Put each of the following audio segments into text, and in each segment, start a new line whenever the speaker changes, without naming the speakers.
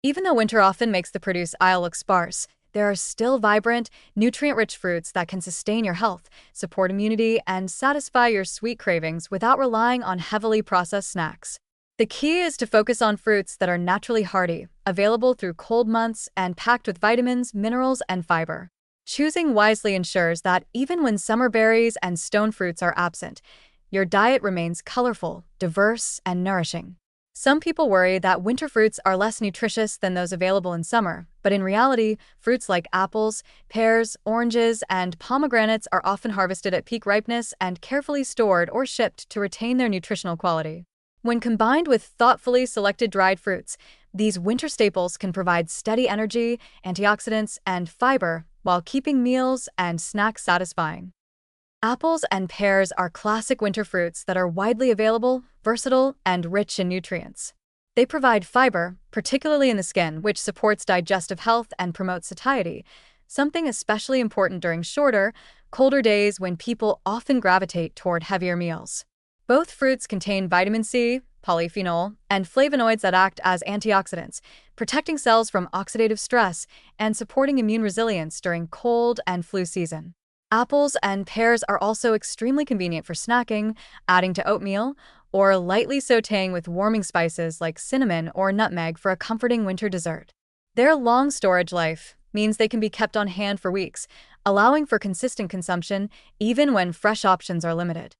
Even though winter often makes the produce aisle look sparse, there are still vibrant, nutrient-rich fruits that can sustain your health, support immunity, and satisfy your sweet cravings without relying on heavily processed snacks. The key is to focus on fruits that are naturally hardy, available through cold months, and packed with vitamins, minerals, and fiber. Choosing wisely ensures that even when summer berries and stone fruits are absent, your diet remains colorful, diverse, and nourishing. Some people worry that winter fruits are less nutritious than those available in summer, but in reality, fruits like apples, pears, oranges, and pomegranates are often harvested at peak ripeness and carefully stored or shipped to retain their nutritional quality. When combined with thoughtfully selected dried fruits, these winter staples can provide steady energy, antioxidants, and fiber while keeping meals and snacks satisfying. Apples and pears are classic winter fruits that are widely available, versatile, and rich in nutrients. They provide fiber, particularly in the skin, which supports digestive health and promotes satiety, something especially important during shorter, colder days when people often gravitate toward heavier meals. Both fruits contain vitamin C, polyphenol, and flavonoids that act as antioxidants, protecting cells from oxidative stress and supporting immune resilience during cold and flu season. Apples and pears are also extremely convenient for snacking, adding to oatmeal, or lightly sautéing with warming spices like cinnamon or nutmeg for a comforting winter dessert. Their long storage life means they can be kept on hand for weeks, allowing for consistent consumption even when fresh options are limited.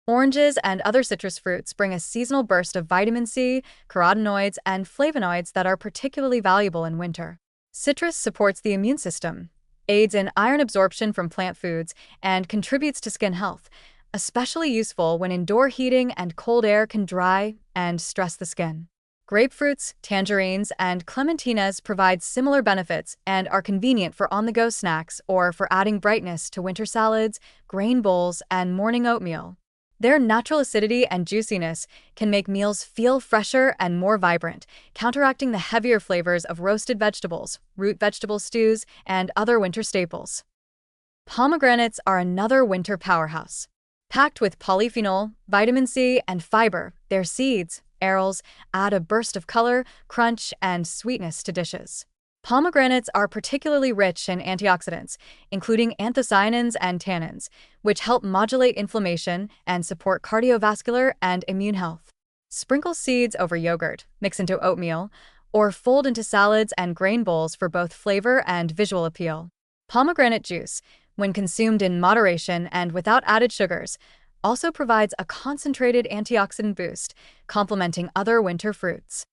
Oranges and other citrus fruits bring a seasonal burst of vitamin C, carotenoids, and flavonoids that are particularly valuable in winter. Citrus supports the immune system, aids in iron absorption from plant foods, and contributes to skin health, especially useful when indoor heating and cold air can dry and stress the skin. Grapefruits, tangerines, and clementines provide similar benefits and are convenient for on-the-go snacks or for adding brightness to winter salads, grain bowls, and morning oatmeal. Their natural acidity and juiciness can make meals feel fresher and more vibrant, counteracting the heavier flavors of roasted vegetables, root vegetable stews, and other winter staples. Pomegranates are another winter powerhouse. Packed with polyphenol, vitamin C, and fiber, their seeds, arils, add a burst of color, crunch, and sweetness to dishes. Pomegranates are particularly rich in antioxidants, including anthocyanins and tannins, which help modulate inflammation and support cardiovascular and immune health. Sprinkle seeds over yogurt, mix into oatmeal, or fold into salads and grain bowls for both flavor and visual appeal. Pomegranate juice, when consumed in moderation and without added sugars, also provides a concentrated antioxidant boost, complementing other winter fruits.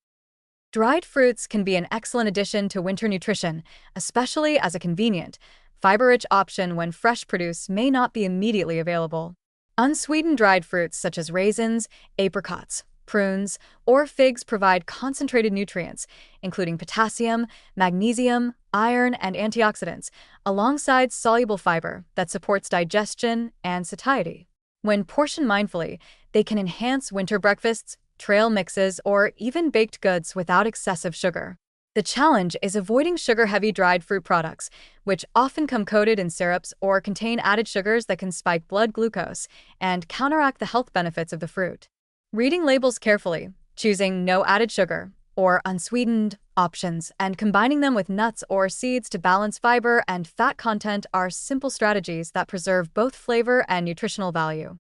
Dried fruits can be an excellent addition to winter nutrition, especially as a convenient, fiber-rich option when fresh produce may not be immediately available. Unsweetened dried fruits such as raisins, apricots, prunes, or figs provide concentrated nutrients, including potassium, magnesium, iron, and antioxidants, alongside soluble fiber that supports digestion and satiety. When portioned mindfully, they can enhance winter breakfasts, trail mixes, or even baked goods without excessive sugar. The challenge is avoiding sugar-heavy dried fruit products, which often come coated in syrups or contain added sugars that can spike blood glucose and counteract the health benefits of the fruit. Reading labels carefully, choosing no added sugar or unsweetened options, and combining them with nuts or seeds to balance fiber and fat content are simple strategies that preserve both flavor and nutritional value.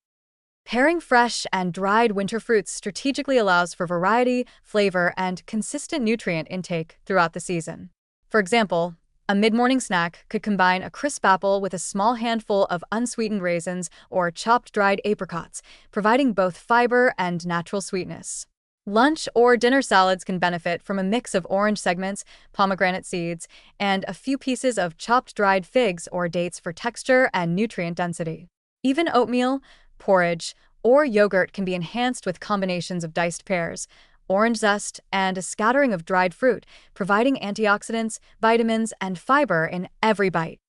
Pairing fresh and dried winter fruits strategically allows for variety, flavor, and consistent nutrient intake throughout the season. For example, a mid-morning snack could combine a crisp apple with a small handful of unsweetened raisins or chopped dried apricots, providing both fiber and natural sweetness. Lunch or dinner salads can benefit from a mix of orange segments, pomegranate seeds, and a few pieces of chopped dried figs or dates for texture and nutrient density. Even oatmeal, porridge, or yogurt can be enhanced with combinations of diced pears, orange zest, and a scattering of dried fruit, providing antioxidants, vitamins, and fiber in every bite.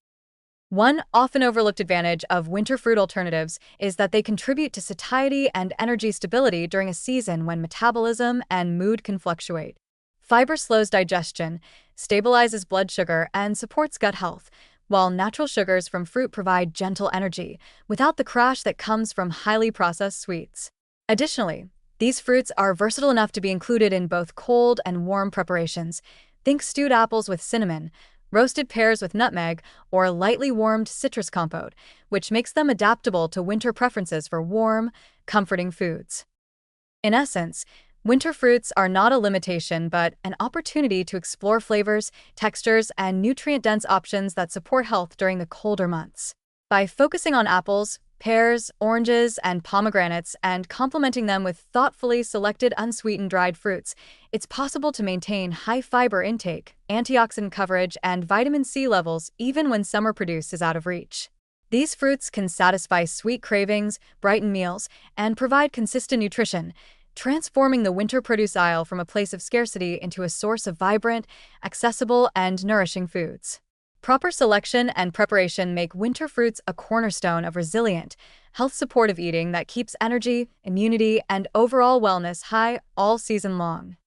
One often overlooked advantage of winter fruit alternatives is that they contribute to satiety and energy stability during a season when metabolism and mood can fluctuate. Fiber slows digestion, stabilizes blood sugar, and supports gut health, while natural sugars from fruit provide gentle energy, without the crash that comes from highly processed sweets. Additionally, These fruits are versatile enough to be included in both cold and warm preparations. Think stewed apples with cinnamon, roasted pears with nutmeg, or lightly warmed citrus compote, which makes them adaptable to winter preferences for warm, comforting foods. In essence, winter fruits are not a limitation but an opportunity to explore flavors, textures, and nutrient-dense options that support health during the colder months. By focusing on apples, pears, oranges, and pomegranates and complementing them with thoughtfully selected unsweetened dried fruits, it's possible to maintain high fiber intake, antioxidant coverage, and vitamin C levels even when summer produce is out of reach. These fruits can satisfy sweet cravings, brighten meals, and provide consistent nutrition, transforming the winter produce aisle from a place of scarcity into a source of vibrant, accessible, and nourishing foods. Proper selection and preparation make winter fruits a cornerstone of resilient, health-supportive eating that keeps energy, immunity, and overall wellness high all season long.